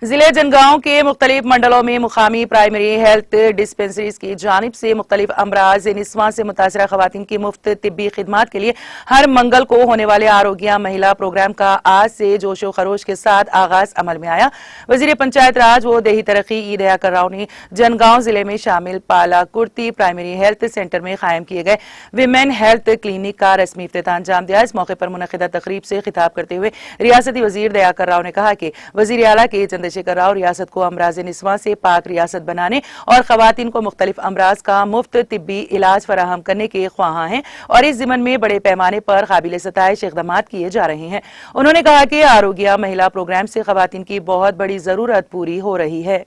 जिले जनगांव के मुख्तलिफ मंडलों में मुकामी प्राइमरी हेल्थ डिस्पेंसरीज की जानिब से मुख्तलिफ अमराज निस्वां से मुतासरा खवातीन की मुफ्त तिब्बी खिदमात के लिए हर मंगल को होने वाले आरोग्य महिला प्रोग्राम का आज से जोशो खरोश के साथ आगाज अमल में आया। वजीर पंचायत राज व देही तरक्की ई दयाकर राव ने जनगांव जिले में शामिल पाला कुर्ती प्राइमरी हेल्थ सेंटर में कायम किए गए विमेन हेल्थ क्लिनिक का रस्मी इफ्तिताह अंजाम दिया। इस मौके पर मुनक़िदा तकरीब से खिताब करते हुए रियासती वजीर दयाकर राव ने कहा कि वजीर आला के चंद्रशेखर राव रियासत को अमराज निस्वां से पाक रियासत बनाने और खवातीन को मुख्तलिफ अमराज का मुफ्त तिब्बी इलाज फराहम करने के ख्वाहां हैं और इस ज़िमन में बड़े पैमाने पर काबिल सताइश इक़दाम किए जा रहे हैं। उन्होंने कहा कि आरोग्य महिला प्रोग्राम से खवातीन की बहुत बड़ी जरूरत पूरी हो रही है।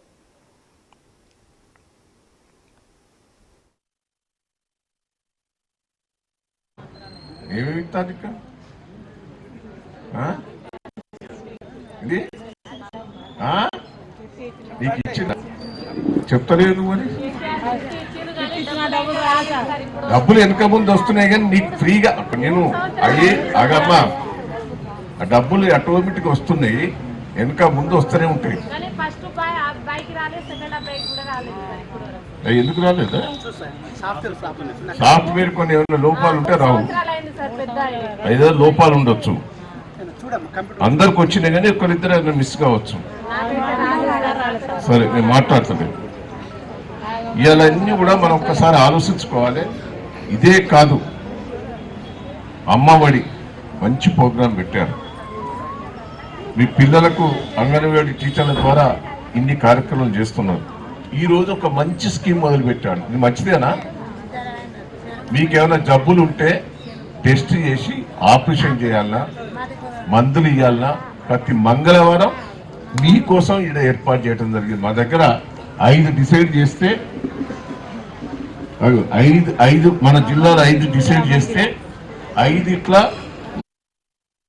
చెప్తలేదు మరి డబ్బులు వెనక ముందు వస్తున్నాయి కానీ నీకు ఫ్రీగా నేను అయ్యి ఆగమ్మా ఆ డబ్బులు ఆటోమేటిక్ వస్తున్నాయి వెనక ముందు వస్తూనే ఉంటాయి. ఎందుకు రాలేదా? సాఫ్ట్వేర్ కొన్ని ఏమైనా లోపాలు ఉంటే రావు, ఏదో లోపాలు ఉండొచ్చు. అందరికి వచ్చినాయి కానీ ఒకరిద్దరు మిస్ కావచ్చు. సరే నేను మాట్లాడుతాను. ఇవాళ అన్ని కూడా మనం ఒక్కసారి ఆలోచించుకోవాలి. ఇదే కాదు, అమ్మఒడి మంచి ప్రోగ్రాం పెట్టారు. మీ పిల్లలకు అంగన్వాడీ టీచర్ల ద్వారా ఇన్ని కార్యక్రమాలు చేస్తున్నారు. ఈ రోజు ఒక మంచి స్కీమ్ మొదలు పెట్టాడు. ఇది మంచిదేనా? మీకేమైనా జబ్బులు ఉంటే టెస్ట్ చేసి ఆపరేషన్ చేయాలన్నా మందులు ఇవ్వాలన్నా ప్రతి మంగళవారం మీకోసం ఇక్కడ ఏర్పాటు చేయడం జరిగింది. మా దగ్గర 5 డిసైడ్ చేస్తే 5 మన జిల్లాలో 5 డిసైడ్ చేస్తే 5 ఇట్లా